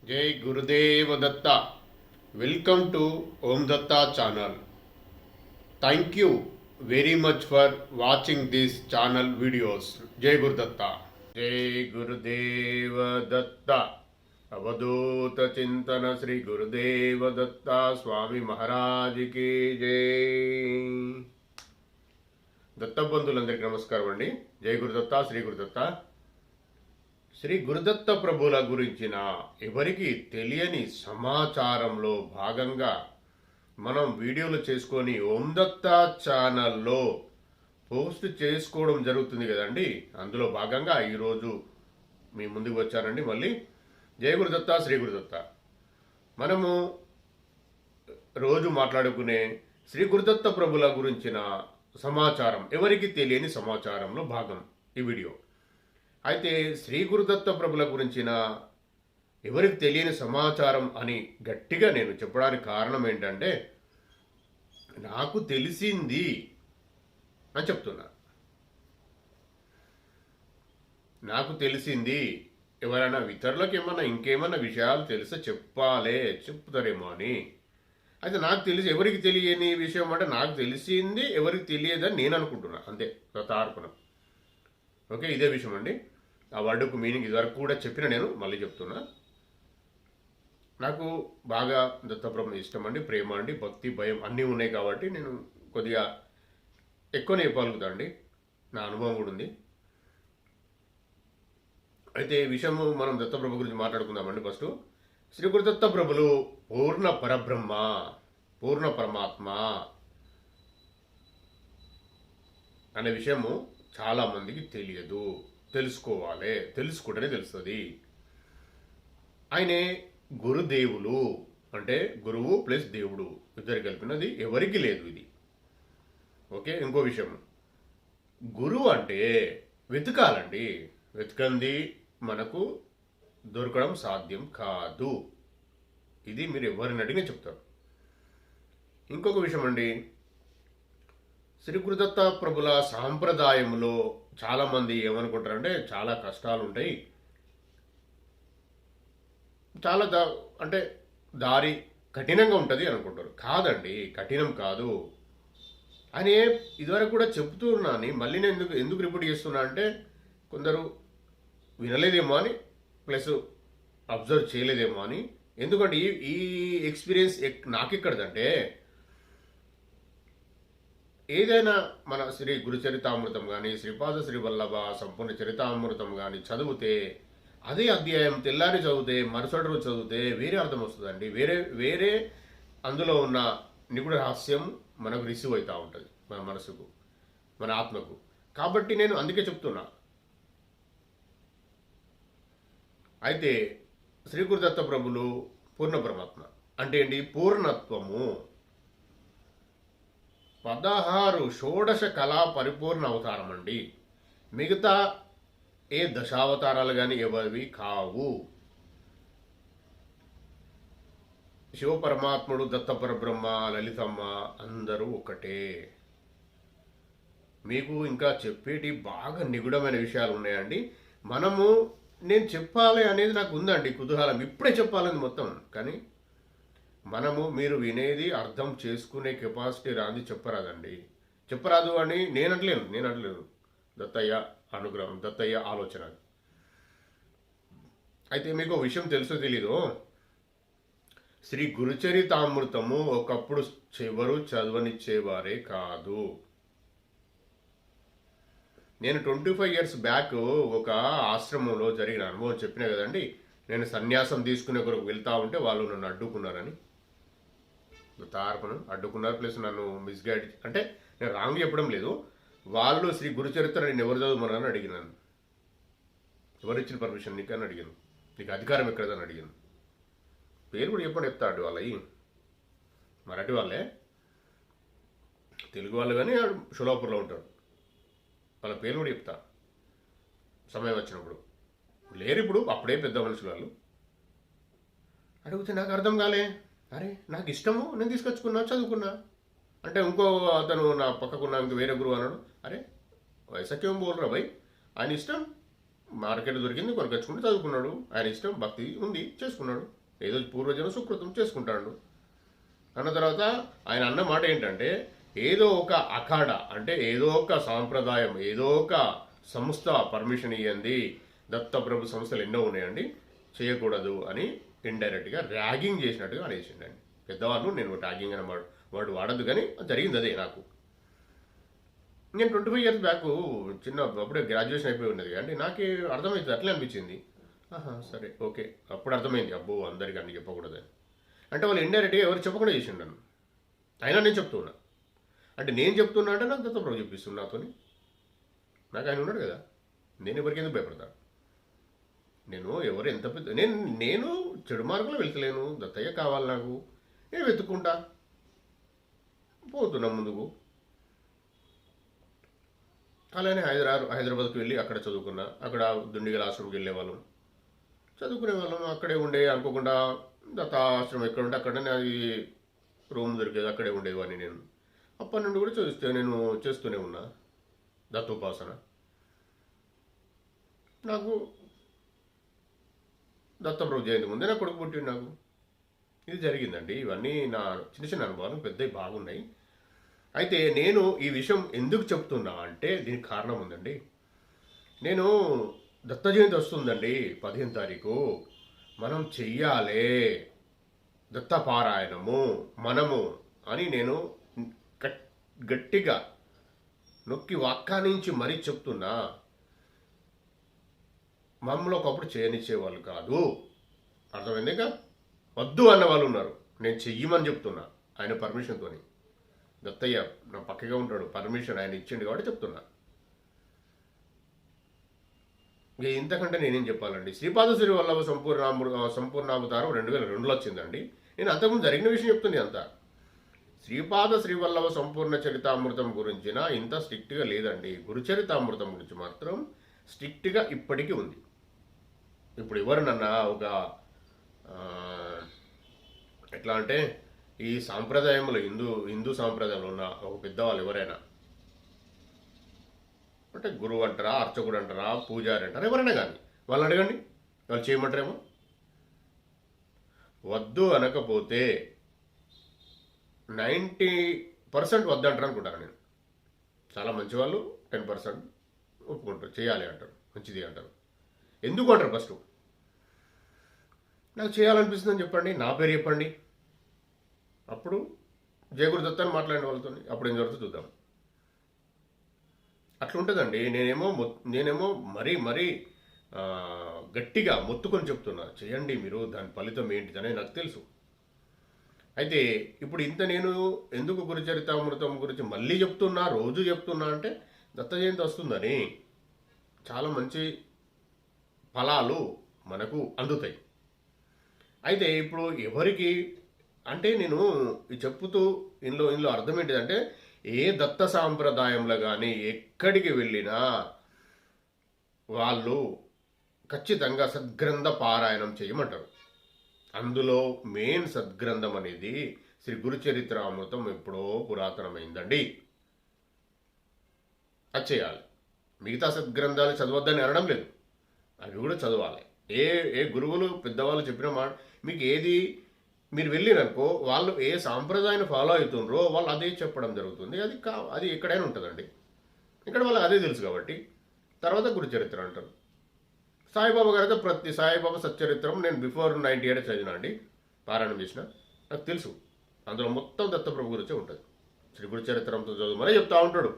జై Gurudeva Datta. Welcome to Om Datta channel. Thank you very much for watching this channel videos. జై గురుదత్త. జై గురుదేవ దత్త. అవధూత చింతన శ్రీ గురుదేవ దత్త స్వామి మహారాజుకి జై. దత్తబంధులందరికీ నమస్కారం అండి. జై గురుదత్త, శ్రీ గురుదత్త. శ్రీ గురుదత్త ప్రభుల గురించిన ఎవరికి తెలియని సమాచారంలో భాగంగా మనం వీడియోలు చేసుకొని ఓం దత్త ఛానల్లో పోస్ట్ చేసుకోవడం జరుగుతుంది కదండి. అందులో భాగంగా ఈరోజు మీ ముందుకు వచ్చానండి. మళ్ళీ జై గురుదత్త, శ్రీ గురుదత్త. మనము రోజు మాట్లాడుకునే శ్రీ గురుదత్త ప్రభుల గురించిన సమాచారం, ఎవరికి తెలియని సమాచారంలో భాగం ఈ వీడియో. అయితే శ్రీ గురుదత్త ప్రభుల గురించిన ఎవరికి తెలియని సమాచారం అని గట్టిగా నేను చెప్పడానికి కారణం ఏంటంటే, నాకు తెలిసింది అని చెప్తున్నా. నాకు తెలిసింది. ఎవరైనా ఇతరులకు ఏమన్నా ఇంకేమన్నా విషయాలు తెలిస్తే చెప్తారేమో అని. అయితే నాకు తెలిసి ఎవరికి తెలియని విషయం అంటే, నాకు తెలిసింది ఎవరికి తెలియదని నేను అనుకుంటున్నా, అంతే తార్పణం. ఓకే, ఇదే విషయం అండి. ఆ వర్డ్కు మీనింగ్ ఇదివరకు కూడా చెప్పిన, నేను మళ్ళీ చెప్తున్నా. నాకు బాగా దత్తప్రభు ఇష్టం అండి, ప్రేమ అండి, భక్తి, భయం అన్నీ ఉన్నాయి కాబట్టి నేను కొద్దిగా ఎక్కువనే చెప్పగలుగుతా అండి. నా అనుభవం కూడా ఉంది. అయితే ఈ విషయము మనం దత్తప్రభు గురించి మాట్లాడుకుందామండి. ఫస్ట్ శ్రీ గురుదత్త ప్రభులు పూర్ణ పరబ్రహ్మ, పూర్ణ పరమాత్మ అనే విషయము చాలామందికి తెలియదు. తెలుసుకోవాలి, తెలుసుకుంటేనే తెలుస్తుంది. ఆయనే గురుదేవులు, అంటే గురువు ప్లస్ దేవుడు ఇద్దరు కలిపినది, ఎవరికి లేదు ఇది. ఓకే, ఇంకో విషయం, గురువు అంటే వెతకాలండి. వెతకంది మనకు దొరకడం సాధ్యం కాదు. ఇది మీరు ఎవరిని అడిగినా చెప్తారు. ఇంకొక విషయం అండి, శ్రీ గురుదత్త ప్రభుల సాంప్రదాయంలో చాలామంది ఏమనుకుంటారంటే, చాలా కష్టాలు ఉంటాయి, చాలా అంటే దారి కఠినంగా ఉంటుంది అనుకుంటారు. కాదండి, కఠినం కాదు అని ఇదివరకు కూడా చెప్తూ ఉన్నాను. మళ్ళీ నేను ఎందుకు రిపీట్ చేస్తున్నా అంటే, కొందరు వినలేదేమో అని, ప్లస్ అబ్జర్వ్ చేయలేదేమో అని. ఎందుకంటే ఈ ఎక్స్పీరియన్స్ నాకెక్కడదంటే, ఏదైనా మన శ్రీ గురుచరితామృతం కానీ, శ్రీపాద శ్రీవల్లభ సంపూర్ణ చరితామృతం కానీ చదివితే, అదే అధ్యాయం తెల్లారి చదివితే, మరుసటి రోజు చదివితే వేరే అర్థం వస్తుందండి. వేరే అందులో ఉన్న నిగుడ రహస్యం మనకు రిసీవ్ అవుతూ ఉంటుంది, మన మనసుకు, మన ఆత్మకు. కాబట్టి నేను అందుకే చెప్తున్నా. అయితే శ్రీ గురుదత్త ప్రభులు పూర్ణ పరమాత్మ అంటే ఏంటి? పూర్ణత్వము. 16 షోడశ కళా పరిపూర్ణ అవతారం అండి. మిగతా ఏ దశావతారాలు కానీ ఎవరివి కావు. శివపరమాత్ముడు, దత్త పరబ్రహ్మ, లలితమ్మ అందరూ ఒకటే. మీకు ఇంకా చెప్పేటి బాగా నిగుడమైన విషయాలు ఉన్నాయండి. నేను చెప్పాలి అనేది నాకు ఉందండి కుతూహలం, ఇప్పుడే చెప్పాలని మొత్తం. కానీ మీరు వినేది అర్థం చేసుకునే కెపాసిటీ రాంది చెప్పరాదండి. చెప్పరాదు అని నేను అంటలేను. దత్తయ్య అనుగ్రహం, దత్తయ్య ఆలోచన. అయితే మీకు విషయం తెలుసో తెలీదు, శ్రీ గురుచరితామృతము ఒకప్పుడు ఎవరు చదవనిచ్చేవారే కాదు. నేను 25 years బ్యాక్ ఒక ఆశ్రమంలో జరిగిన అనుభవం చెప్పినా కదండి. నేను సన్యాసం తీసుకునే కొరకు వెళ్తా ఉంటే వాళ్ళు నన్ను అడ్డుకున్నారని. తార్పణం అడ్డుకున్నారు, ప్లస్ నన్ను మిస్గైడ్, అంటే నేను రాంగ్ చెప్పడం లేదు. వాళ్ళు శ్రీ గురుచరిత్ర నేను ఎవరు చదువుమని అడిగినాను. ఎవరు ఇచ్చిన పర్మిషన్ నీకు అని అడిగాను. నీకు అధికారం ఎక్కడదని అడిగాను. పేరు కూడా చెప్తాడు వాళ్ళవి, మరాఠీ వాళ్ళే, తెలుగు వాళ్ళు కానీ షోలాపూర్లో ఉంటారు. వాళ్ళ పేరు కూడా చెప్తా సమయం వచ్చినప్పుడు. లేరు ఇప్పుడు, అప్పుడే పెద్ద మనుషులు వాళ్ళు. అడిగితే నాకు అర్థం కాలే. అరే నాకు ఇష్టము, నేను తీసుకొచ్చుకున్నా, చదువుకున్నా అంటే ఇంకో అతను నా పక్కకున్నా ఇంక వేరే గురువు అన్నాడు. అరే వయసకేం బోల్రా భయ్, ఆయన ఇష్టం, మార్కెట్ దొరికింది కొనుకొచ్చుకుంటే చదువుకున్నాడు, ఆయన ఇష్టం, భక్తి ఉంది చేసుకున్నాడు, ఏదో పూర్వజన్మ సుకృతం చేసుకుంటాడు. అన్న తర్వాత ఆయన అన్న మాట ఏంటంటే, ఏదో ఒక అఖాడ అంటే ఏదో ఒక సాంప్రదాయం, ఏదో ఒక సంస్థ పర్మిషన్ ఇవ్వండి, దత్తప్రభు సంస్థలు ఎన్నో ఉన్నాయండి, చేయకూడదు అని ఇండైరెక్ట్గా ర్యాగింగ్ చేసినట్టుగా అనేసిండండి. పెద్దవాళ్ళు నేను ర్యాగింగ్ అనే వాడు వాడద్దు, కానీ జరిగింది అదే నాకు. నేను 25 ఇయర్స్ బ్యాక్ చిన్న అప్పుడే గ్రాడ్యుయేషన్ అయిపోయి ఉన్నది అండి, నాకే అర్థమవుతుంది, అట్లే అనిపించింది. సరే ఓకే, అప్పుడు అర్థమైంది అబ్బో అందరికీ అన్ని చెప్పకూడదని. అంటే వాళ్ళు ఇండైరెక్ట్గా ఎవరు చెప్పకుండా చేసిండు నన్ను, అయినా నేను చెప్తున్నా. అంటే నేను చెప్తున్నా అంటే నాకు దత్తప్రభు చెప్పిస్తున్నా నాతోని. నాకు ఆయన ఉన్నాడు కదా, నేను ఎవరికి ఎందుకు భయపడతాను? నేను ఎవరు ఎంత పెద్ద నేను చెడు మార్గంలో వెళ్తలేను, దత్తయ్య కావాలి నాకు, నేను వెతుక్కుంటా పోతున్నా ముందుకు. అలానే హైదరాబాద్కి వెళ్ళి అక్కడ చదువుకున్నా. అక్కడ దుండిగల ఆశ్రమంకి వెళ్ళేవాళ్ళం, చదువుకునే వాళ్ళం. అక్కడే ఉండే, అనుకోకుండా దత్తాశ్రమం ఎక్కడ ఉంటే అక్కడనే అది రూమ్ దొరికేది, అక్కడే ఉండేవాడిని నేను. అప్పటి నుండి కూడా నేను చేస్తూనే ఉన్నా దత్తోపాసన. నాకు దత్తప్రభు జయంతి ముందే నా కొడుకు పుట్టిండు నాకు. ఇది జరిగిందండి. ఇవన్నీ నా చిన్న చిన్న అనుభవాలు, పెద్దవి బాగున్నాయి. అయితే నేను ఈ విషయం ఎందుకు చెప్తున్నా అంటే దీనికి కారణం ఉందండి. నేను దత్త జయంతి వస్తుందండి 15వ తారీఖు, మనం చెయ్యాలే దత్తపారాయణము మనము అని నేను గట్టిగా నొక్కి వాక్కానించి మరీ చెప్తున్నా. మమ్మల్ని ఒకప్పుడు చేయనిచ్చేవాళ్ళు కాదు, అర్థమైందిగా. వద్దు అన్న వాళ్ళు ఉన్నారు, నేను చెయ్యమని చెప్తున్నా ఆయన పర్మిషన్తోని. దత్తయ్య నా పక్కగా ఉంటాడు, పర్మిషన్ ఆయన ఇచ్చిండు కాబట్టి చెప్తున్నా. ఇక ఇంతకంటే నేనేం చెప్పాలండి. శ్రీపాద శ్రీ వల్లభ సంపూర్ణావతారం 2002లో వచ్చిందండి. నేను అంతకుముందు జరిగిన విషయం చెప్తుంది అంతా. శ్రీపాద శ్రీవల్లభ సంపూర్ణ చరితామృతం గురించిన ఇంత స్ట్రిక్ట్గా లేదండి. గురుచరితామృతం గురించి మాత్రం స్ట్రిక్ట్గా ఇప్పటికీ ఉంది. ఇప్పుడు ఎవరినన్నా ఒక ఎట్లా అంటే ఈ సాంప్రదాయంలో హిందూ సాంప్రదాయంలో ఉన్న ఒక పెద్దవాళ్ళు ఎవరైనా అంటే గురువు అంటారా, అర్చకుడు అంటారా, పూజారి అంటారా, ఎవరైనా కానీ వాళ్ళని అడగండి, వాళ్ళు చేయమంటారేమో. వద్దు అనకపోతే 90% వద్దంటారు అనుకుంటాను నేను. చాలా మంచివాళ్ళు 10% ఒప్పుకుంటారు, చేయాలి అంటారు, మంచిది అంటారు. ఎందుకు అంటారు? ఫస్ట్ నాకు చేయాలనిపిస్తుందని చెప్పండి, నా పేరు చెప్పండి, అప్పుడు జయగురు దత్తాన్ని మాట్లాడిన వాళ్ళతో అప్పుడు ఏం జరుగుతుందో చూద్దాం. అట్లుంటుందండి. నేనేమో మరీ గట్టిగా మొత్తుకొని చెప్తున్నా, చేయండి మీరు, దాని ఫలితం ఏంటిదని నాకు తెలుసు. అయితే ఇప్పుడు ఇంత నేను ఎందుకు గురుచరితామృతం గురించి మళ్ళీ చెప్తున్నా, రోజు చెప్తున్నా అంటే దత్త జయంతి వస్తుందని చాలా మంచి ఫలాలు మనకు అందుతాయి. అయితే ఇప్పుడు ఎవరికి అంటే నేను చెప్పుతూ ఇందులో అర్థం ఏంటిదంటే, ఏ దత్త సాంప్రదాయంలో కానీ ఎక్కడికి వెళ్ళినా వాళ్ళు ఖచ్చితంగా సద్గ్రంథ పారాయణం చేయమంటారు. అందులో మెయిన్ సద్గ్రంథం అనేది శ్రీ గురుచరిత్రామృతం ఎప్పుడో పురాతనమైందండి, అది చేయాలి. మిగతా సద్గ్రంథాలు చదవద్దని అనడం లేదు, అవి కూడా చదవాలి. ఏ గురువులు పెద్దవాళ్ళు చెప్పిన మాట మీకు ఏది మీరు వెళ్ళిననుకో, వాళ్ళు ఏ సాంప్రదాయాన్ని ఫాలో అవుతుండ్రో వాళ్ళు అదే చెప్పడం జరుగుతుంది. అది ఎక్కడైనా ఉంటుందండి. ఇక్కడ వాళ్ళకి అదే తెలుసు కాబట్టి తర్వాత గురుచరిత్ర అంటారు. సాయిబాబా గారు అయితే ప్రతి సాయిబాబా సచ్చరిత్రం నేను బిఫోర్ 98 చదివినా అండి, పారాయణం చేసిన, నాకు తెలుసు. అందులో మొత్తం దత్తప్రభు గురించే ఉంటుంది. శ్రీ గురుచరిత్రంతో చదువుమని చెప్తా ఉంటాడు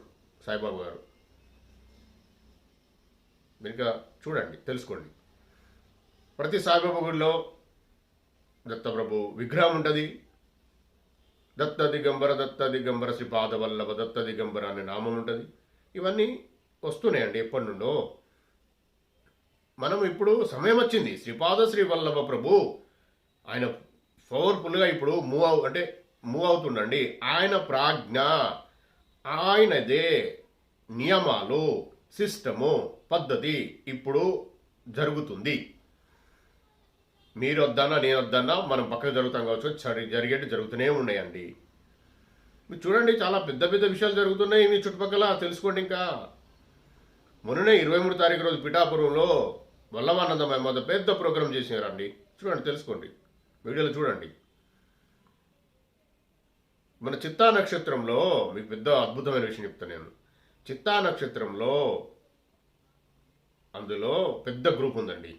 సాయిబాబా గారు. మీరు చూడండి, తెలుసుకోండి. ప్రతి సాయిబాబా గుడిలో దత్తప్రభు విగ్రహం ఉంటుంది. దత్త దిగంబర శ్రీపాద వల్లభ దత్త దిగంబర అనే నామం ఉంటుంది. ఇవన్నీ వస్తున్నాయండి ఎప్పటి నుండో. మనం ఇప్పుడు సమయం వచ్చింది. శ్రీపాద శ్రీ వల్లభ ప్రభు ఆయన పవర్ఫుల్గా ఇప్పుడు మూవ్ అవుతుండండి. ఆయన ప్రాజ్ఞ, ఆయనదే నియమాలు, సిస్టము, పద్ధతి ఇప్పుడు జరుగుతుంది. మీరు వద్దన్నా నేను వద్దన్నా మనం పక్కకు జరుగుతాం కావచ్చు, జరుగుతూనే ఉన్నాయండి. మీరు చూడండి, చాలా పెద్ద పెద్ద విషయాలు జరుగుతున్నాయి మీ చుట్టుపక్కల, తెలుసుకోండి. ఇంకా మొన్ననే 23 తారీఖు రోజు పిఠాపురంలో వల్లభానంద మహమ్మద్ పెద్ద ప్రోగ్రాం చేసినారండి, చూడండి, తెలుసుకోండి. వీడియోలో చూడండి. మన చిత్తా నక్షత్రంలో మీకు పెద్ద అద్భుతమైన విషయం చెప్తాను నేను. చిత్తా నక్షత్రంలో అందులో పెద్ద గ్రూప్ ఉందండి.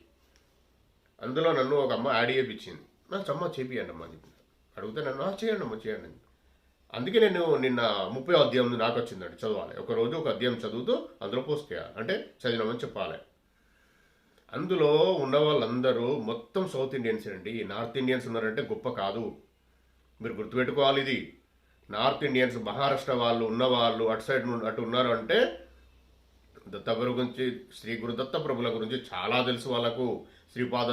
అందులో నన్ను ఒక అమ్మ యాడ్ చేయించింది. నాకు అమ్మ చేపియండి అమ్మ అని చెప్పి అడిగితే నన్ను చేయండి అమ్మ చేయండి. అందుకే నేను నిన్న 30వ అధ్యాయం నాకు వచ్చిందండి చదవాలి. ఒకరోజు ఒక అధ్యాయం చదువుతూ అందులో పోస్ట్ చేయాలి, అంటే చదివినామని చెప్పాలి. అందులో ఉన్న వాళ్ళందరూ మొత్తం సౌత్ ఇండియన్స్ అండి. నార్త్ ఇండియన్స్ ఉన్నారంటే గొప్ప కాదు, మీరు గుర్తుపెట్టుకోవాలి. ఇది నార్త్ ఇండియన్స్, మహారాష్ట్ర వాళ్ళు ఉన్నవాళ్ళు అటు సైడ్ నుండి అటు ఉన్నారు అంటే దత్తప్రభు గురించి, శ్రీ గురు దత్తప్రభుల గురించి చాలా తెలుసు వాళ్ళకు. శ్రీపాద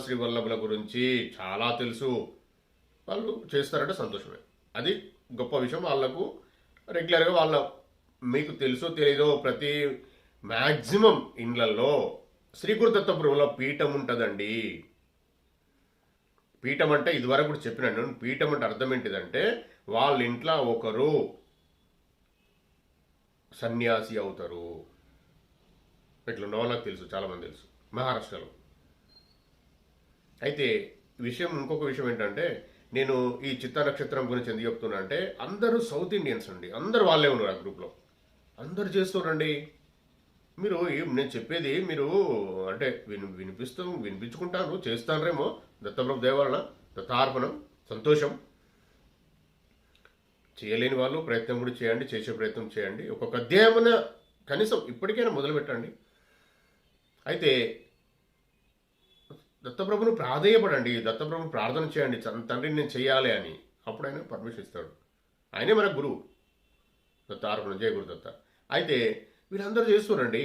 శ్రీ వల్లభుల గురించి చాలా తెలుసు. వాళ్ళు చేస్తారంటే సంతోషమే, అది గొప్ప విషయం. వాళ్ళకు రెగ్యులర్గా వాళ్ళ మీకు తెలుసో తెలీదో ప్రతి మ్యాక్సిమం ఇండ్లలో శ్రీ గురు దత్తప్రభుల పీఠం ఉంటుందండి. పీఠం అంటే ఇదివరకు కూడా చెప్పినాను. పీఠం అంటే అర్థం ఏంటిదంటే వాళ్ళ ఇంట్లో ఒకరు సన్యాసి అవుతారు. ఇట్లా ఉన్న వాళ్ళకి తెలుసు, చాలామంది తెలుసు మహారాష్ట్రలో. అయితే ఇంకొక విషయం ఏంటంటే, నేను ఈ చిత్తా నక్షత్రం గురించి ఎందుకు చెప్తున్నా అంటే, అందరూ సౌత్ ఇండియన్స్ అండి, అందరు వాళ్ళే ఉన్నారు ఆ గ్రూప్లో, అందరు చేస్తున్నారండి. మీరు నేను చెప్పేది మీరు అంటే వినిపించుకుంటాను, చేస్తానరేమో దత్తప్రభు దేవాలన దత్తార్పణం సంతోషం. చేయలేని వాళ్ళు ప్రయత్నం కూడా చేయండి, చేసే ప్రయత్నం చేయండి. ఒక్కొక్క అధ్యాయమున కనీసం ఇప్పటికైనా మొదలు పెట్టండి. అయితే దత్తప్రభును ప్రాధేయపడండి, దత్తప్రభును ప్రార్థన చేయండి, తండ్రిని నేను చేయాలి అని. అప్పుడు ఆయన పర్మిషన్ ఇస్తాడు. ఆయనే మన గురువు, దత్తార్పణ, జయ గురు దత్త. అయితే వీళ్ళందరూ చేస్తున్నారండి.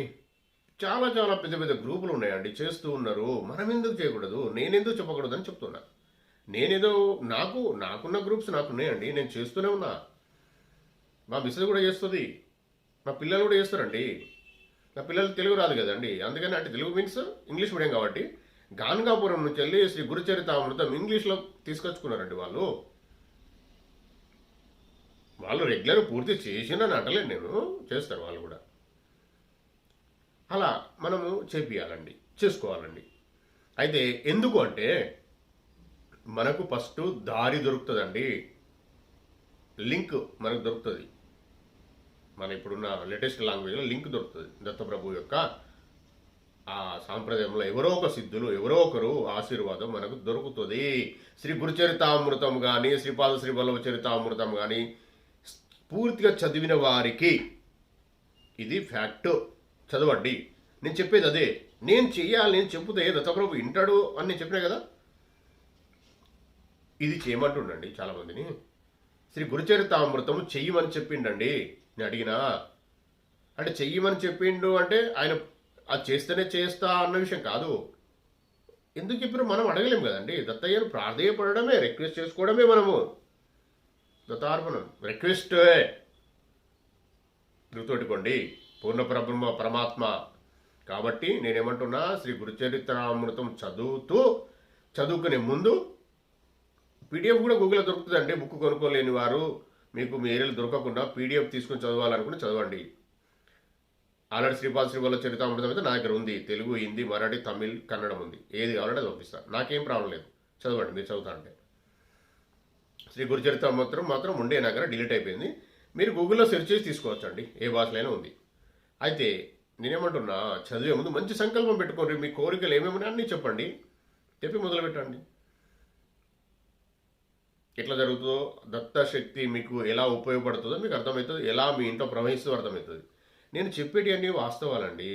చాలా చాలా పెద్ద పెద్ద గ్రూపులు ఉన్నాయండి, చేస్తూ ఉన్నారు. మనం ఎందుకు చేయకూడదు, నేనెందుకు చెప్పకూడదు అని చెప్తున్నా. నేనేదో నాకున్న గ్రూప్స్ నాకున్నాయండి, నేను చేస్తూనే ఉన్నా. మా మిస్సెస్ కూడా చేస్తుంది, మా పిల్లలు కూడా చేస్తారండి. నా పిల్లలు తెలుగు రాదు కదండి, అందుకని అంటే తెలుగు మీన్స్ ఇంగ్లీష్ మీడియం కాబట్టి గాన్గాపురం నుంచి వెళ్ళి శ్రీ గురుచరితామృతం ఇంగ్లీష్లో తీసుకొచ్చుకున్నారండి వాళ్ళు. రెగ్యులర్ పూర్తి చేసిందని అంటలేను నేను, చేస్తారు వాళ్ళు కూడా. అలా మనము చేపియాలండి, చేసుకోవాలండి. అయితే ఎందుకు అంటే మనకు ఫస్ట్ దారి దొరుకుతుందండి, లింక్ మనకు దొరుకుతుంది. మన ఇప్పుడున్న లేటెస్ట్ లాంగ్వేజ్లో లింక్ దొరుకుతుంది. దత్తప్రభు యొక్క ఆ సాంప్రదాయంలో ఎవరో ఒక సిద్ధులు, ఎవరో ఒకరు ఆశీర్వాదం మనకు దొరుకుతుంది. శ్రీ గురుచరితామృతం కానీ, శ్రీపాద శ్రీ వల్లభ చరితామృతం కానీ పూర్తిగా చదివిన వారికి ఇది ఫ్యాక్ట్. చదవండి. నేను చెప్పేది అదే, నేను చెయ్యాలి, నేను చెబితే దత్తప్రభు వింటాడు అని నేను చెప్పినా కదా. ఇది చేయమంటుండండి చాలామందిని. శ్రీ గురుచరితామృతం చెయ్యమని చెప్పిండండి. నేను అడిగినా అంటే చెయ్యమని చెప్పిండు అంటే ఆయన అది చేస్తేనే చేస్తా అన్న విషయం కాదు. ఎందుకు చెప్పినా మనం అడగలేము కదండి. దత్తయ్యను ప్రాధేయపడమే, రిక్వెస్ట్ చేసుకోవడమే మనము దత్తార్పణం. రిక్వెస్టే గుర్తుపెట్టుకోండి, పూర్ణ పరమాత్మ. కాబట్టి నేనేమంటున్నా, శ్రీ గురుచరిత్రామృతం చదువుకునే ముందు పీడిఎఫ్ కూడా గూగుల్లో దొరుకుతుందండి. బుక్ కొనుక్కోలేని వారు, మీకు మీ ఏరియాలో దొరకకుండా పీడిఎఫ్ తీసుకుని చదవాలనుకుంటే చదవండి. ఆల్రెడీ శ్రీపాద శ్రీ వల్లభ చరితామృతం అయితే నా దగ్గర ఉంది. తెలుగు, హిందీ, మరాఠీ, తమిళ్, కన్నడం ఉంది. ఏది కావాలంటే అది పంపిస్తాను, నాకేం ప్రాబ్లం లేదు. చదవండి మీరు చదువుతా అంటే. శ్రీ గురుచరితామృతం మాత్రం ఉండే నా దగ్గర, డిలీట్ అయిపోయింది. మీరు గూగుల్లో సెర్చ్ చేసి తీసుకోవచ్చండి, ఏ భాషలైనా ఉంది. అయితే నేనేమంటున్నా, చదివే ముందు మంచి సంకల్పం పెట్టుకోండి. మీ కోరికలు ఏమేమి అన్నీ చెప్పండి, చెప్పి మొదలు పెట్టండి. ఎట్లా జరుగుతుందో, దత్తశక్తి మీకు ఎలా ఉపయోగపడుతుందో మీకు అర్థమవుతుంది, ఎలా మీ ఇంట్లో ప్రవహిస్తుందో అర్థమవుతుంది. నేను చెప్పేటి అన్నీ వాస్తవాలండి.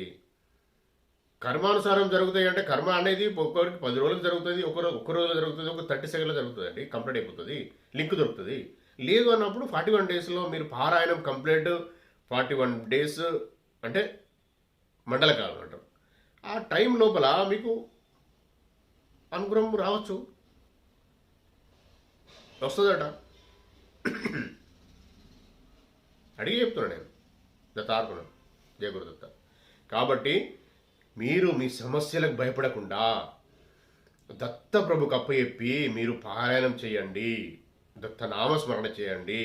కర్మానుసారం జరుగుతాయి అంటే, కర్మ అనేది ఒక్కొక్కరికి 10 రోజులకు జరుగుతుంది, ఒక్క రోజులో జరుగుతుంది, ఒక 30 సెకండ్లో జరుగుతుంది అండి, కంప్లీట్ అయిపోతుంది, లింక్ దొరుకుతుంది. లేదు అన్నప్పుడు 41 డేస్లో మీరు పారాయణం కంప్లీట్, 41 డేస్ అంటే మండలకాలం అంటారు. ఆ టైం లోపల మీకు అనుగ్రహం రావచ్చు, వస్తుందట. అడిగి చెప్తున్నా నేను, దత్తార్పణం, జయ గురుదత్త. కాబట్టి మీరు మీ సమస్యలకు భయపడకుండా దత్తప్రభుకు అప్పచెప్పి మీరు పారాయణం చేయండి, దత్త నామస్మరణ చేయండి,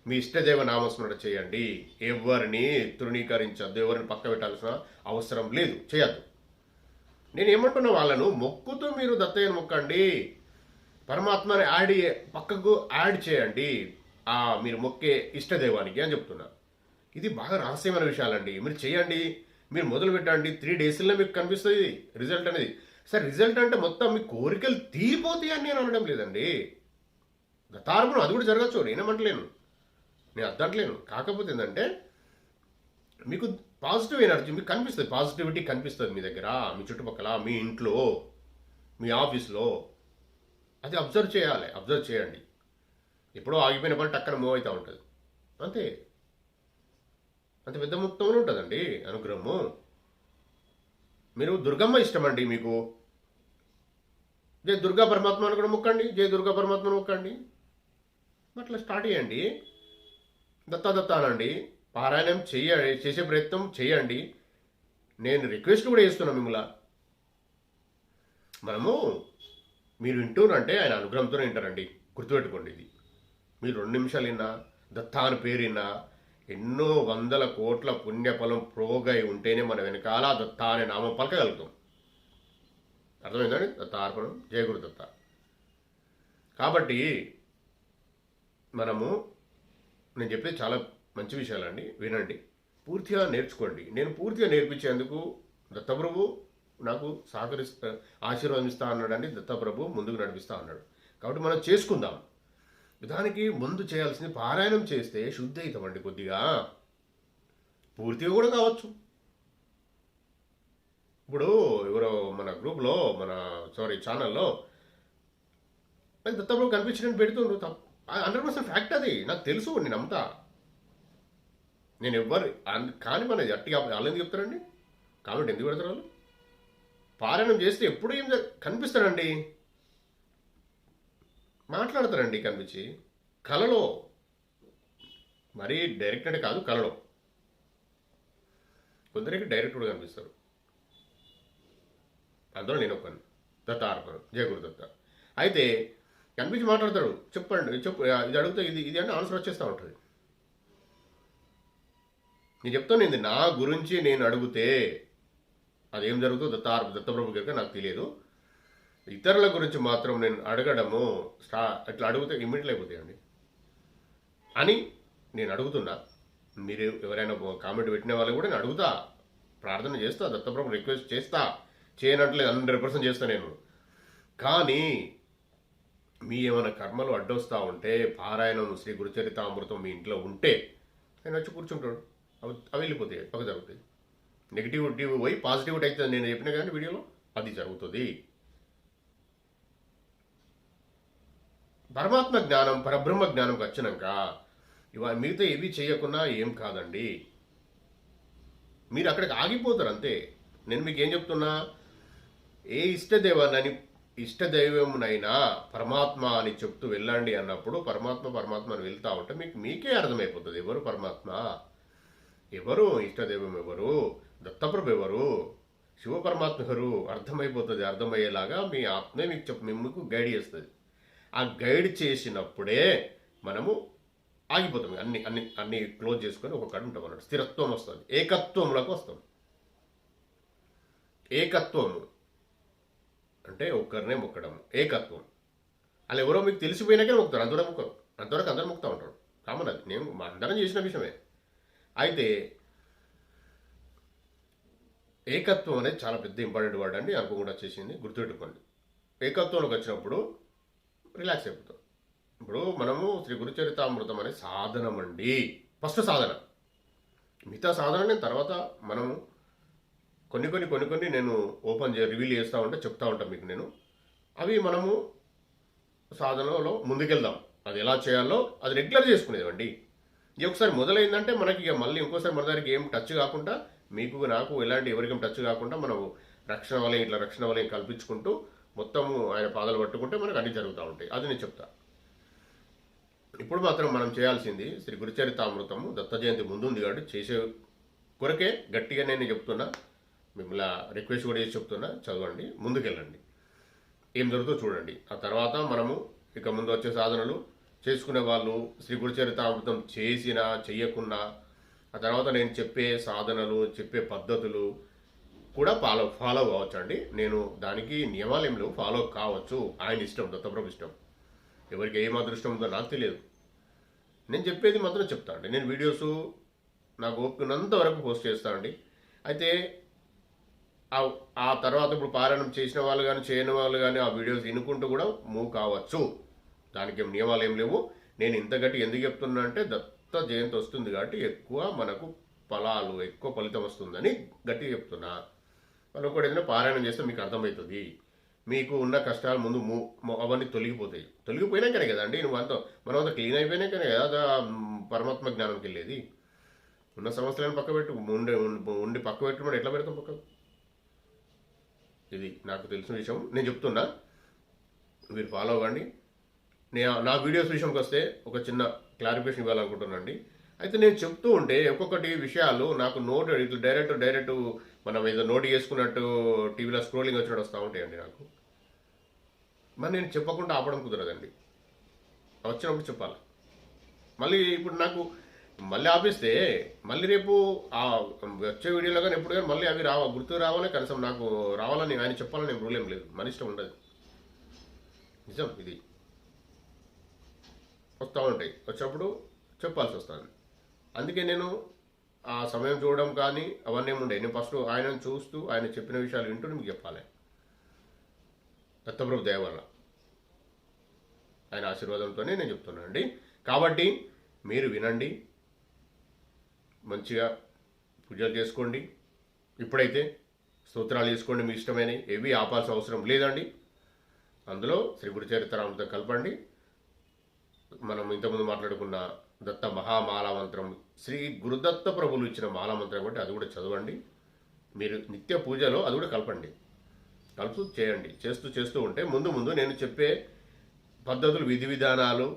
మీ ఇష్టదేవ నామస్మరణ చేయండి. ఎవరిని తృణీకరించద్దు, ఎవరిని పక్క పెట్టాల్సిన అవసరం లేదు, చేయద్దు. నేను ఏమంటున్నా వాళ్ళను మొక్కుతూ మీరు దత్తయ్యను మొక్కండి, పరమాత్మని పక్కకు యాడ్ చేయండి మీరు మొక్కే ఇష్టదైవానికి అని చెప్తున్నా. ఇది బాగా రహస్యమైన విషయాలండి. మీరు చేయండి, మీరు మొదలు పెట్టండి, 3 డేస్లో మీకు కనిపిస్తుంది రిజల్ట్ అనేది. సార్ రిజల్ట్ అంటే మొత్తం మీ కోరికలు తీరిపోతాయి అని నేను అనడం లేదండి. దత్తార్పణం అది కూడా జరగచ్చు, నేనేమంటలేను, నేను అద్దంటలేను. కాకపోతే ఏంటంటే మీకు పాజిటివ్ ఎనర్జీ మీకు కనిపిస్తుంది, పాజిటివిటీ కనిపిస్తుంది మీ దగ్గర, మీ చుట్టుపక్కల, మీ ఇంట్లో, మీ ఆఫీస్లో. అది అబ్జర్వ్ చేయాలి, అబ్జర్వ్ చేయండి. ఎప్పుడో ఆగిపోయిన పని టక్కన మూవ్ అవుతూ ఉంటుంది అంతే. అంత పెద్ద మొత్తంలో ఉంటుందండి అనుగ్రహము. మీరు దుర్గమ్మ ఇష్టమండి మీకు, జై దుర్గా పరమాత్మను కూడా మొక్కండి, జై దుర్గా పరమాత్మను మొక్కండి. అట్లా స్టార్ట్ చేయండి. దత్తా అనండి, పారాయణం చేసే ప్రయత్నం చేయండి. నేను రిక్వెస్ట్ కూడా చేస్తున్నాను మిమ్మల్ని. మనము మీరు వింటూనంటే ఆయన అనుగ్రహంతో వింటారండి, గుర్తుపెట్టుకోండి. ఇది మీరు 2 నిమిషాలు విన్నా, దత్తా అని పేరు విన్నా, ఎన్నో వందల కోట్ల పుణ్యఫలం ప్రోగై ఉంటేనే మన వెనకాల దత్తా అనే నామం పలకగలుగుతాం. అర్థమైందండి? దత్తార్పణం, జయ గురు దత్త. కాబట్టి మనము, నేను చెప్పేది చాలా మంచి విషయాలండి, వినండి, పూర్తిగా నేర్చుకోండి. నేను పూర్తిగా నేర్పించేందుకు దత్తప్రభు నాకు ఆశీర్వదిస్తా అన్నాడండి. దత్తప్రభు ముందుకు నడిపిస్తా అన్నాడు. కాబట్టి మనం చేసుకుందాం. దానికి ముందు చేయాల్సింది పారాయణం చేస్తే శుద్ధి అవుతామండి. కొద్దిగా పూర్తిగా కూడా కావచ్చు. ఇప్పుడు ఎవరో మన గ్రూప్లో ఛానల్లో దత్తప్రభు కనిపించడానికి పెడుతుండ్రు. 100% ఫ్యాక్ట్ అది, నాకు తెలుసు, నేను నమ్ముతా. నేను ఎవ్వరు కానీ మన అట్టిగా వాళ్ళు ఎందుకు చెప్తారండి, కామెంట్ ఎందుకు పెడతారు వాళ్ళు? పారాయణం చేస్తే ఎప్పుడు ఏం కనిపిస్తాడండి, మాట్లాడతారండి కనిపించి, కలలో, మరీ డైరెక్ట్ అంటే కాదు, కలలో. కొందరికి డైరెక్ట్ కూడా కనిపిస్తారు. అందులో నేను ఒకని దత్తార్పణం, జయ గురు దత్త. అయితే కనిపించి మాట్లాడతాడు, చెప్పండి చెప్పు, ఇది అడిగితే ఇది అంటే ఆన్సర్ వచ్చేస్తూ ఉంటుంది. నేను చెప్తాను, ఇది నా గురించి నేను అడిగితే అదేం జరుగుతుందో దత్తప్రభు గారికి నాకు తెలియదు. ఇతరుల గురించి మాత్రం నేను అడగడము అట్లా అడిగితే ఇమ్మీడియట్లీ అయిపోతాయండి అని నేను అడుగుతున్నా. మీరు ఎవరైనా కామెంట్ పెట్టిన వాళ్ళు కూడా నేను అడుగుతా, ప్రార్థన చేస్తా, దత్తప్రభు రిక్వెస్ట్ చేస్తా, చేయనట్లేదు, 100% చేస్తా నేను. కానీ మీ ఏమైనా కర్మలు అడ్డొస్తూ ఉంటే, పారాయణం శ్రీ గురుచరితామృతం మీ ఇంట్లో ఉంటే ఆయన వచ్చి కూర్చుంటాడు, అవి వెళ్ళిపోతాయి, పక్క జరుగుతాయి. నెగిటివిటీ పోయి పాజిటివిటీ అయితే నేను చెప్పిన కానీ వీడియోలో అది జరుగుతుంది. పరమాత్మ జ్ఞానం, పరబ్రహ్మ జ్ఞానంకి వచ్చినాక మిగతా ఏవి చేయకున్నా ఏం కాదండి. మీరు అక్కడికి ఆగిపోతారు అంతే. నేను మీకు ఏం చెప్తున్నా, ఏ ఇష్టదైవమునైనా పరమాత్మ అని చెప్తూ వెళ్ళండి అన్నప్పుడు పరమాత్మ అని వెళ్తా ఉంటే మీకే అర్థమైపోతుంది ఎవరు పరమాత్మ, ఎవరు ఇష్టదైవం, ఎవరు దత్తప్రభు, ఎవరు శివపరమాత్మ ఎవరు అర్థమైపోతుంది. అర్థమయ్యేలాగా మీ ఆత్మే మీకు గైడ్ చేస్తుంది. ఆ గైడ్ చేసినప్పుడే మనము ఆగిపోతాం. అన్ని క్లోజ్ చేసుకొని ఒక కడు ఉంటాం అన్నట్టు. స్థిరత్వం వస్తుంది, ఏకత్వంలోకి వస్తాం. ఏకత్వము అంటే ఒక్కరినే మొక్కడం, ఏకత్వం. అలా ఎవరో మీకు తెలిసిపోయినాకే మొక్కుతారు, అంతవరకు అందరూ మొక్కుతూ ఉంటారు. కామన్, అది నేను అందరం చేసిన విషయమే. అయితే ఏకత్వం అనేది చాలా పెద్ద ఇంపార్టెంట్ వర్డ్ అండి, అనుకోకుండా చేసింది, గుర్తుపెట్టుకోండి. ఏకత్వంలోకి వచ్చినప్పుడు రిలాక్స్ అయిపోతాం. ఇప్పుడు మనము శ్రీ గురుచరితామృతం అనే సాధనం అండి, ఫస్ట్ సాధన. మిగతా సాధన నేను తర్వాత మనము కొన్ని నేను రివీల్ చేస్తూ ఉంటే చెప్తా ఉంటాను మీకు నేను. అవి మనము సాధనలో ముందుకెళ్దాం. అది ఎలా చేయాలో అది రెగ్యులర్ చేసుకునేదండి. ఇది ఒకసారి మొదలైందంటే మనకి ఇక మళ్ళీ ఇంకోసారి మన దగ్గరికి ఏం టచ్ కాకుండా, మీకు నాకు ఎలాంటి ఎవరికేం టచ్ కాకుండా మనం రక్షణ వలయం కల్పించుకుంటూ మొత్తము ఆయన పాదాలు పట్టుకుంటే మనకు అన్ని జరుగుతూ ఉంటాయి. అది నేను చెప్తా. ఇప్పుడు మాత్రం మనం చేయాల్సింది శ్రీ గురుచరితామృతము దత్త జయంతి ముందుంది కాబట్టి చేసే కొరకే గట్టిగా నేను చెప్తున్నా, మిమ్మల్ని రిక్వెస్ట్ కూడా చేసి చెప్తున్నా, చదవండి, ముందుకెళ్ళండి, ఏం జరుగుతుందో చూడండి. ఆ తర్వాత మనము ఇక ముందు వచ్చే సాధనలు చేసుకునే వాళ్ళు శ్రీ గురుచరితామృతం చేసినా చెయ్యకున్నా, ఆ తర్వాత నేను చెప్పే సాధనలు, చెప్పే పద్ధతులు కూడా ఫాలో కావచ్చు అండి. నేను దానికి నియమాలు ఏం లేవు, ఫాలో కావచ్చు. ఆయన ఇష్టం, దత్తప్రభు ఇష్టం. ఎవరికి ఏం అదృష్టం ఉందో నాకు తెలియదు. నేను చెప్పేది మాత్రం చెప్తా అండి. నేను వీడియోస్ నాకు ఓపికనంత వరకు పోస్ట్ చేస్తా అండి. అయితే ఆ తర్వాత ఇప్పుడు పారాయణం చేసిన వాళ్ళు కానీ చేయని వాళ్ళు కానీ ఆ వీడియోస్ వినుకుంటూ కూడా మూవ్ కావచ్చు. దానికి ఏం నియమాలు ఏం లేవు. నేను ఇంత గట్టి ఎందుకు చెప్తున్నా అంటే దత్త జయంతి వస్తుంది కాబట్టి ఎక్కువ మనకు ఫలాలు, ఎక్కువ ఫలితం వస్తుందని గట్టిగా చెప్తున్నా. మనం కూడా ఏదైనా పారాయణం చేస్తే మీకు అర్థమవుతుంది. మీకు ఉన్న కష్టాలు ముందు అవన్నీ తొలగిపోతాయి. తొలగిపోయినాకనే కదండి మనం అంతా క్లీన్ అయిపోయినాకనే కదా పరమాత్మ జ్ఞానంకి వెళ్ళేది. ఉన్న సమస్యలను పక్క పెట్టు, ఉండి పక్క పెట్టుకుంటే ఎట్లా పెడతాం పక్క? ఇది నాకు తెలిసిన విషయం, నేను చెప్తున్నా, మీరు ఫాలో అవ్వండి. నా వీడియోస్ విషయంకి వస్తే ఒక చిన్న క్లారిఫికేషన్ ఇవ్వాలనుకుంటున్నానండి. అయితే నేను చెప్తూ ఉంటే ఒక్కొక్కటి విషయాలు నాకు ఇట్లా డైరెక్ట్ మనం ఏదో నోట్ చేసుకున్నట్టు టీవీలో స్క్రోలింగ్ వచ్చినట్టు వస్తూ ఉంటాయండి నాకు. మరి నేను చెప్పకుండా ఆపడం కుదరదండి. వచ్చినప్పుడు చెప్పాలి. మళ్ళీ ఇప్పుడు నాకు మళ్ళీ ఆపిస్తే మళ్ళీ రేపు ఆ వచ్చే వీడియోలో కానీ ఎప్పుడు కానీ మళ్ళీ అవి గుర్తు రావాలి. కనీసం నాకు రావాలని ఆయన చెప్పాలని రూల్ ఏం లేదు, మన ఇష్టం ఉండదు. నిజం ఇది. వస్తూ ఉంటాయి, వచ్చినప్పుడు చెప్పాల్సి వస్తుంది. అందుకే నేను ఆ సమయం చూడడం కానీ అవన్నీ ఏముండే. నేను ఫస్ట్ ఆయనను చూస్తూ ఆయన చెప్పిన విషయాలు వింటూ మీకు చెప్పాలి. దత్తప్రభు దయ వల్ల, ఆయన ఆశీర్వాదంతోనే నేను చెప్తున్నాను అండి. కాబట్టి మీరు వినండి, మంచిగా పూజలు చేసుకోండి. ఇప్పుడైతే స్తోత్రాలు చేసుకోండి, మీ ఇష్టమైనవి ఏవి ఆపాల్సిన అవసరం లేదండి. అందులో శ్రీ గురు చరిత్రామృతం కలపండి. మనం ఇంతకుముందు మాట్లాడుకున్న దత్త మహామాలా మంత్రం, శ్రీ గురుదత్త ప్రభులు ఇచ్చిన మాలా మంత్రం కాబట్టి అది కూడా చదవండి. మీరు నిత్య పూజలో అది కూడా కలపండి, కలుపు చేయండి. చేస్తూ ఉంటే ముందు నేను చెప్పే పద్ధతులు, విధి విధానాలు,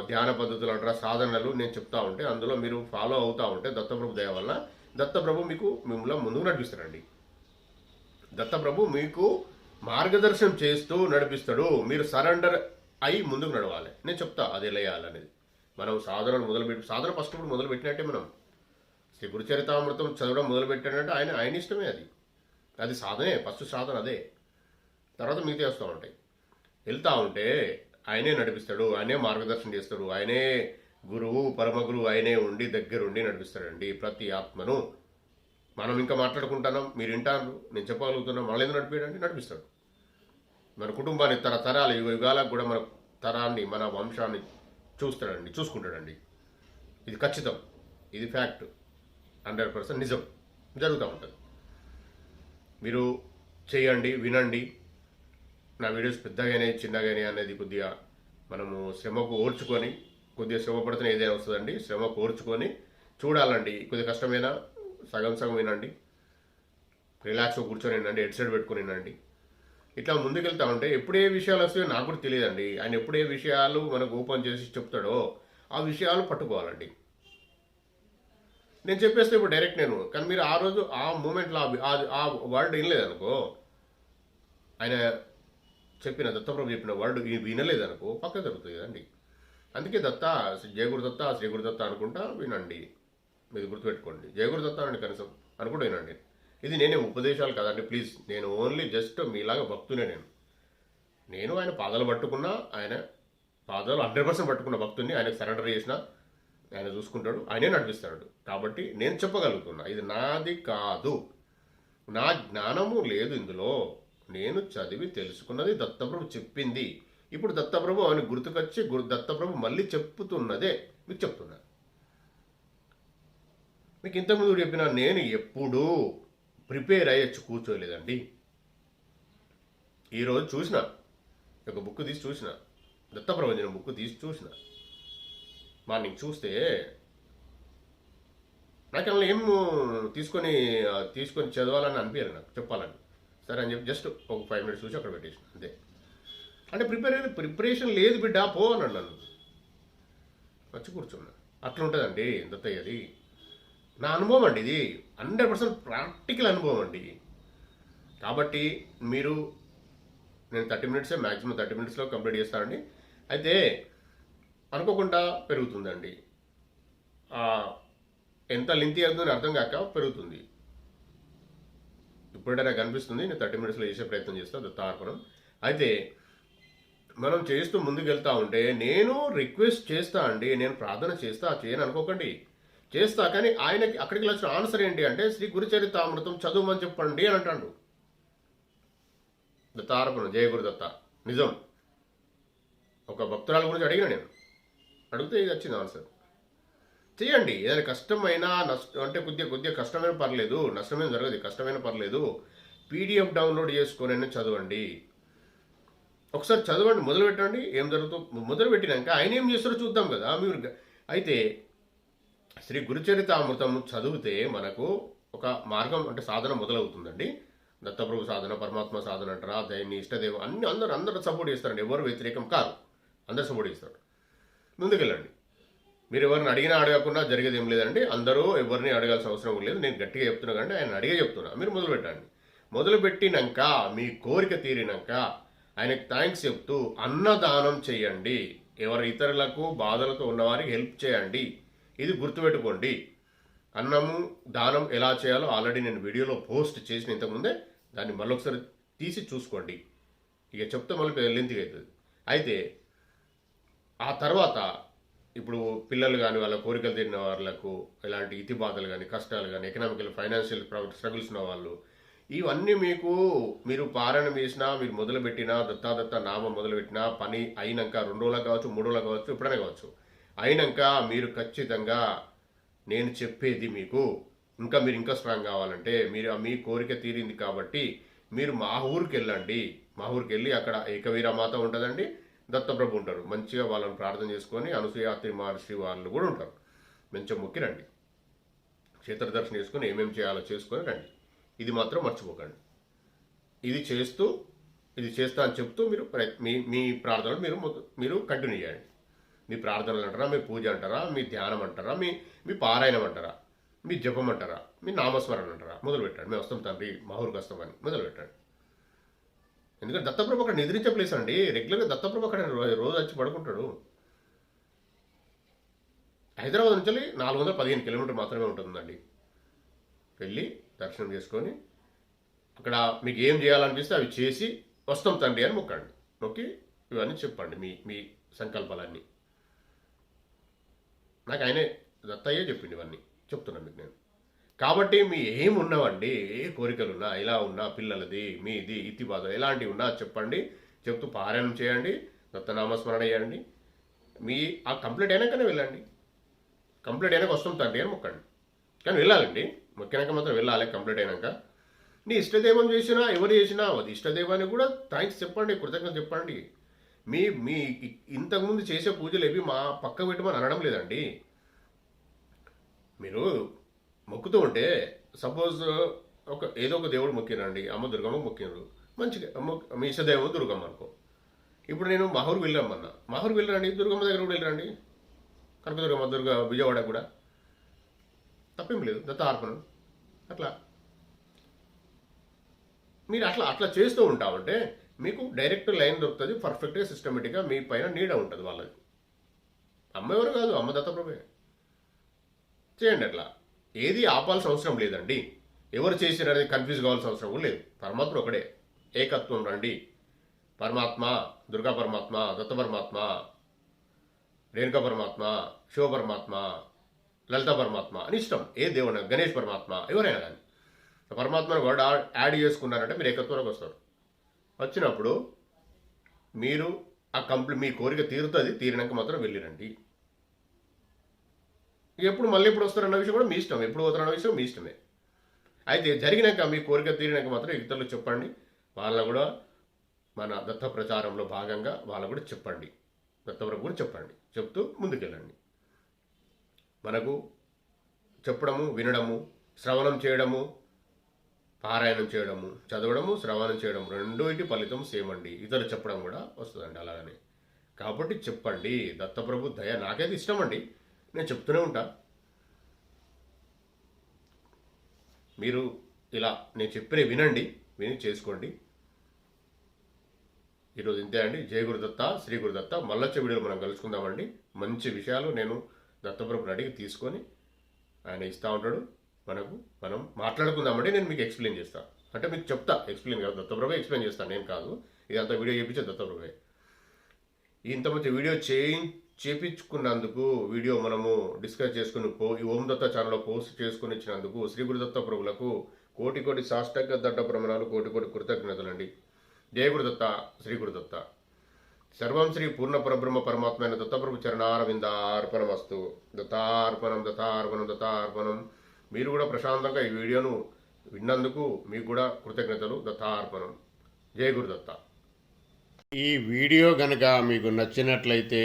ధ్యాన పద్ధతులు అంటారా, సాధనలు నేను చెప్తా ఉంటే అందులో మీరు ఫాలో అవుతూ ఉంటే దత్తప్రభు దయ వల్ల దత్తప్రభు మిమ్మల్ని ముందుకు నడిపిస్తాడండి. దత్తప్రభు మీకు మార్గదర్శనం చేస్తూ నడిపిస్తాడు. మీరు సరెండర్ అయి ముందుకు నడవాలి. నేను చెప్తా అది ఎలా చేయాలనేది. మనం సాధన ఫస్ట్ ఇప్పుడు మొదలుపెట్టినట్టే మనం శ్రీ గురుచరితామృతం చదవడం మొదలుపెట్టాడంటే ఆయన ఇష్టమే. అది సాధనే, ఫస్ట్ సాధన అదే. తర్వాత మిగతా వస్తూ ఉంటాయి. వెళ్తూ ఉంటే ఆయనే నడిపిస్తాడు, ఆయనే మార్గదర్శనం చేస్తాడు. ఆయనే గురువు, పరమగురువు ఆయనే ఉండి దగ్గరుండి నడిపిస్తాడండి ప్రతి ఆత్మను. మనం ఇంకా మాట్లాడుకుంటున్నాం, మీరు వింటారు, నేను చెప్పగలుగుతున్నాం, మళ్ళీ ఎందుకు నడిపాడండి? నడిపిస్తాడు. మన కుటుంబాన్ని తరాలు యుగాలకు కూడా మన తరాన్ని, మన వంశాన్ని చూసుకుంటాడండి. ఇది ఖచ్చితం, ఇది ఫ్యాక్ట్, 100% నిజం, జరుగుతూ ఉంటుంది. మీరు చేయండి, వినండి. నా వీడియోస్ పెద్దగానే చిన్నగానే అనేది కొద్దిగా మనము శ్రమకు ఓర్చుకొని, కొద్దిగా శ్రమ పడితేనే ఏదైనా వస్తుందండి. శ్రమకు ఓర్చుకొని చూడాలండి. కొద్దిగా కష్టమైనా సగం వినండి, రిలాక్స్గా కూర్చొని వినండి, హెడ్ సెట్ పెట్టుకొని వినండి. ఇట్లా ముందుకెళ్తా ఉంటే ఎప్పుడే విషయాలు వస్తాయో నాకు కూడా తెలియదండి. ఆయన ఎప్పుడే విషయాలు మనకు ఓపెన్ చేసి చెప్తాడో ఆ విషయాలు పట్టుకోవాలండి. నేను చెప్పేస్తే ఇప్పుడు డైరెక్ట్ కానీ మీరు ఆ రోజు ఆ మూమెంట్లో ఆ వర్డ్ వినలేదనుకో, ఆయన చెప్పిన దత్తప్రభు చెప్పిన వర్డ్ వినలేదనుకో పక్క జరుగుతుంది కదండి. అందుకే జయ గురుదత్త, శ్రీ గురుదత్త అనుకుంటా వినండి. మీరు గుర్తుపెట్టుకోండి, జయ గురుదత్త అండి కనీసం అనుకుంటూ వినండి. ఇది నేనే ఉపదేశాలు కదండి, ప్లీజ్. నేను ఓన్లీ జస్ట్ మీలాగా భక్తునే. నేను ఆయన పాదాలు పట్టుకున్నా, ఆయన పాదాలు 100% పట్టుకున్న భక్తుని. ఆయనకు సరెండర్ చేసిన ఆయన చూసుకుంటాడు, ఆయనే నడిపిస్తాడు. కాబట్టి నేను చెప్పగలుగుతున్నా, ఇది నాది కాదు, నా జ్ఞానము లేదు ఇందులో. నేను చదివి తెలుసుకున్నది, దత్తప్రభు చెప్పింది. ఇప్పుడు దత్తప్రభు ఆయన గుర్తుకొచ్చి దత్తప్రభు మళ్ళీ చెప్తున్నదే మీకు చెప్తున్నా. మీకు ఇంతకుముందు చెప్పిన నేను ఎప్పుడూ ప్రిపేర్ అయ్యొచ్చు కూర్చోలేదండి. ఈరోజు చూసిన ఒక బుక్ తీసి చూసిన, దత్తప్రభంజనం బుక్ తీసి చూసిన. మార్నింగ్ చూస్తే నాకు అలా ఏం తీసుకొని చదవాలని అనిపించారు, నాకు చెప్పాలని. సరే అని చెప్పి జస్ట్ ఒక 5 minutes చూసి అక్కడ పెట్టేసిన అంతే. అంటే ప్రిపరేషన్ లేదు బిడ్డ, పో అన్నాడు నన్ను. వచ్చి కూర్చున్నా. అట్లా ఉంటుందండి దత్తయ్యది. నా అనుభవం అండి ఇది, 100% ప్రాక్టికల్ అనుభవం అండి. కాబట్టి నేను 30 minutes మ్యాక్సిమం 30 minutesలో కంప్లీట్ చేస్తానండి. అయితే అనుకోకుండా పెరుగుతుందండి, ఎంత లెంతీ అవుతుందని అర్థం కాక పెరుగుతుంది. ఇప్పుడే నాకు కనిపిస్తుంది, నేను 30 మినిట్స్లో చేసే ప్రయత్నం చేస్తాను దత్తార్పణం. అయితే మనం చేస్తూ ముందుకు వెళ్తా ఉంటే నేను రిక్వెస్ట్ చేస్తా అండి, నేను ప్రార్థన చేస్తా, చేయను అనుకోకండి, చేస్తా. కానీ ఆయనకి అక్కడికి వచ్చిన ఆన్సర్ ఏంటి అంటే శ్రీ గురుచరితామృతం చదువుమని చెప్పండి అని అంటాడు. దత్తార్పణం, జయ గురుదత్త. నిజం, ఒక భక్తురాల గురించి అడిగిన నేను, అడిగితే ఇది వచ్చింది ఆన్సర్. చేయండి. ఏదైనా కష్టమైనా నష్టం అంటే కొద్దిగా కష్టమైన పర్లేదు, నష్టమైన జరగదు, కష్టమైన పర్లేదు, పీడిఎఫ్ డౌన్లోడ్ చేసుకొని చదవండి. ఒకసారి చదవండి, మొదలు పెట్టండి. ఏం జరుగుతుందో మొదలు పెట్టినాక ఆయన ఏం చేస్తారో చూద్దాం కదా మీరు. అయితే శ్రీ గురుచరితామృతం చదివితే మనకు ఒక మార్గం అంటే సాధన మొదలవుతుందండి. దత్తప్రభు సాధన, పరమాత్మ సాధన అంటారా, దైని ఇష్టదేవం అన్ని అందరూ సపోర్ట్ చేస్తారండి. ఎవరు వ్యతిరేకం కాదు, అందరు సపోర్ట్ చేస్తారు. ముందుకెళ్ళండి. మీరు ఎవరిని అడిగినా అడగకుండా జరిగేది ఏం లేదండి. అందరూ ఎవరిని అడగాల్సిన అవసరం లేదు. నేను గట్టిగా చెప్తున్నా కానీ ఆయన అడిగే చెప్తున్నా. మీరు మొదలు పెట్టండి. మొదలు పెట్టినాక మీ కోరిక తీరినాక ఆయనకు థ్యాంక్స్ చెప్తూ అన్నదానం చేయండి. ఎవరి ఇతరులకు బాధలతో ఉన్నవారికి హెల్ప్ చేయండి. ఇది గుర్తుపెట్టుకోండి. అన్నము దానం ఎలా చేయాలో ఆల్రెడీ నేను వీడియోలో పోస్ట్ చేసిన ఇంతకుముందే, దాన్ని మళ్ళొకసారి తీసి చూసుకోండి. ఇక చెప్తే మళ్ళీ లెంత్గా అవుతుంది. అయితే ఆ తర్వాత ఇప్పుడు పిల్లలు కానీ వాళ్ళ కోరికలు తీరిన వాళ్ళకు ఎలాంటి ఇతి బాధలు కానీ, కష్టాలు కానీ, ఎకనామికల్ ఫైనాన్షియల్ స్ట్రగుల్స్ ఉన్న వాళ్ళు, ఇవన్నీ మీరు పారాయణ చేసినా, మీరు మొదలుపెట్టినా, దత్తా నామం మొదలుపెట్టినా, పని అయినాక 2 రోజులు కావచ్చు, 3 రోజులు కావచ్చు, ఎప్పుడైనా కావచ్చు, అయినాక మీరు ఖచ్చితంగా నేను చెప్పేది మీకు మీరు ఇంకా స్ట్రాంగ్ కావాలంటే మీ కోరిక తీరింది కాబట్టి మీరు మా ఊరికి వెళ్ళండి. మా ఊరికి వెళ్ళి అక్కడ ఏకవీర మాత ఉంటుందండి, దత్తప్రభు ఉంటారు. మంచిగా వాళ్ళని ప్రార్థన చేసుకొని అనసూయాత్రి మహర్షి వాళ్ళు కూడా ఉంటారు. మంచిగా మొక్కి రండి. క్షేత్ర దర్శనం చేసుకొని ఏమేమి చేయాలో చేసుకొని రండి. ఇది మాత్రం మర్చిపోకండి. ఇది చేస్తా అని చెప్తూ మీరు మీ ప్రార్థనలు మీరు కంటిన్యూ చేయండి. మీ ప్రార్థనలు అంటారా, మీ పూజ అంటారా, మీ ధ్యానం అంటారా, మీ పారాయణం అంటారా, మీ జపం అంటారా, మీ నామస్మరణ అంటారా, మొదలు పెట్టండి. మేము వస్తాం తండ్రి, మా ఊరికి వస్తామని మొదలు పెట్టండి. ఎందుకంటే దత్తప్రభు అక్కడ నిద్రించే ప్లేస్ అండి. రెగ్యులర్గా దత్తప్రభు అక్కడ రోజు వచ్చి పడుకుంటాడు. హైదరాబాద్ నుంచి 415 కిలోమీటర్ మాత్రమే ఉంటుందండి. వెళ్ళి దర్శనం చేసుకొని అక్కడ మీకు ఏం చేయాలనిపిస్తే అవి చేసి వస్తాం తండ్రి అని మొక్కండి. మొక్కి ఇవన్నీ చెప్పండి, మీ సంకల్పాలన్నీ. నాకు ఆయనే దత్తయ్యే చెప్పింది, ఇవన్నీ చెప్తున్నాను మీకు నేను. కాబట్టి మీ ఏమున్నావండి, ఏ కోరికలున్నా, ఇలా ఉన్నా, పిల్లలది, మీది, ఇతి బాధ ఎలాంటివి ఉన్నా చెప్పండి. చెప్తూ పారాయణం చేయండి, దత్తనామస్మరణ చేయండి. ఆ కంప్లీట్ అయినాకనే వెళ్ళండి. కంప్లీట్ అయినాక వస్తాం తండ్రి అని మొక్కండి. కానీ వెళ్ళాలండి, మొక్కినాక మాత్రం వెళ్ళాలి. కంప్లీట్ అయినాక నీ ఇష్టదైవం చేసినా, ఎవరు చేసినా అది ఇష్టదైవానికి కూడా థ్యాంక్స్ చెప్పండి, కృతజ్ఞత చెప్పండి. మీ ఇంతకుముందు చేసే పూజలు ఏవి మా పక్క పెట్టమని అనడం లేదండి. మీరు మొక్కుతూ ఉంటే సపోజ్ ఏదో ఒక దేవుడు మొక్కినండి, అమ్మ దుర్గమ్మ మొక్కినారు, మంచిగా మీ ఇష్టదైవం దుర్గమ్మ అనుకో. ఇప్పుడు నేను మహూరు వెళ్ళామన్నా, మహూరు వెళ్ళరండి, దుర్గమ్మ దగ్గర కూడా వెళ్ళరండి, కనకదుర్గమ్మ విజయవాడ కూడా తప్పేం లేదు. దత్తార్పణం అట్లా మీరు అట్లా చేస్తూ ఉంటామంటే మీకు డైరెక్ట్ లైన్ దొరుకుతుంది. పర్ఫెక్ట్గా సిస్టమేటిక్గా మీ పైన నీడ ఉంటుంది వాళ్ళది. అమ్మ ఎవరు కాదు, అమ్మ దత్తప్రభే. చేయండి. అట్లా ఏది ఆపాల్సిన అవసరం లేదండి. ఎవరు చేసినారనేది కన్ఫ్యూజ్ కావాల్సిన అవసరం కూడా లేదు. పరమాత్మ ఒకడే, ఏకత్వం రండి. పరమాత్మ, దుర్గా పరమాత్మ, దత్త పరమాత్మ, రేణుకా పరమాత్మ, శివ పరమాత్మ, లలిత పరమాత్మ అని ఇష్టం. ఏ దేవుడు, గణేష్ పరమాత్మ, ఎవరైనా కానీ పరమాత్మను కూడా యాడ్ చేసుకున్నారంటే మీరు ఏకత్వంలోకి వస్తారు. వచ్చినప్పుడు మీరు మీ కోరిక తీరుతుంది. తీరినాక మాత్రం వెళ్ళిరండి. మళ్ళీ ఎప్పుడు వస్తారన్న విషయం కూడా మీ ఇష్టం, ఎప్పుడు పోతారన్న విషయం మీ ఇష్టమే. అయితే జరిగినాక మీ కోరిక తీరినాక మాత్రం ఇతరులకు చెప్పండి. వాళ్ళని కూడా మన దత్త ప్రచారంలో భాగంగా వాళ్ళకు కూడా చెప్పండి, దత్తవరకు కూడా చెప్పండి. చెప్తూ ముందుకెళ్ళండి. మనకు చెప్పడము, వినడము, శ్రవణం చేయడము, పారాయణం చేయడము, చదవడము, శ్రవణం చేయడం రెండింటి ఫలితం సేమ్ అండి. ఇతరులు చెప్పడం కూడా వస్తుందండి అలాగనే. కాబట్టి చెప్పండి. దత్తప్రభు దయ నాకైతే ఇష్టం అండి, నేను చెప్తూనే ఉంటా. మీరు ఇలా నేను చెప్పిన వినండి, విని చేసుకోండి. ఈరోజు ఇంతే అండి. జయ గురుదత్త, శ్రీ గురుదత్త. మళ్ళొచ్చే వీడియోలో మనం కలుసుకుందామండి. మంచి విషయాలు నేను దత్తప్రభుని అడిగి తీసుకొని ఆయన ఇస్తూ ఉంటాడు. మనం మాట్లాడుకుందామండి. నేను మీకు ఎక్స్ప్లెయిన్ చేస్తాను. అంటే మీకు చెప్తా ఎక్స్ప్లెయిన్ కాదు, దత్తప్రభే ఎక్స్ప్లెయిన్ చేస్తాను, నేను కాదు. ఇదంతా వీడియో చేయించేది దత్తప్రభే. ఇంత మంచి వీడియో చేపించుకున్నందుకు, వీడియో మనము డిస్కస్ చేసుకుని ఈ ఓం దత్త ఛానల్లో పోస్ట్ చేసుకుని ఇచ్చినందుకు శ్రీ గురుదత్త ప్రభులకు కోటి కోటి సాష్టాంగ దండ ప్రమాణాలు, కోటి కోటి కృతజ్ఞతలండి. జయ గురుదత్త, శ్రీ గురుదత్త. సర్వం శ్రీ పూర్ణ పరబ్రహ్మ పరమాత్మైన దత్తప్రభు చరణారవిందార్పణమస్తు. దత్తార్పణం దత్తార్పణం దత్తార్పణం. మీరు కూడా ప్రశాంతంగా ఈ వీడియోను విన్నందుకు మీకు కూడా కృతజ్ఞతలు. దత్తార్పణం. జయ గురుదత్త. ఈ వీడియో కనుక మీకు నచ్చినట్లయితే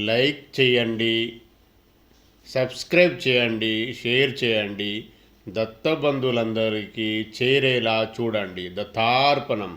లైక్ చేయండి, సబ్స్క్రైబ్ చేయండి, షేర్ చేయండి. దత్త బంధువులందరికీ చేరేలా చూడండి. దత్తార్పణం.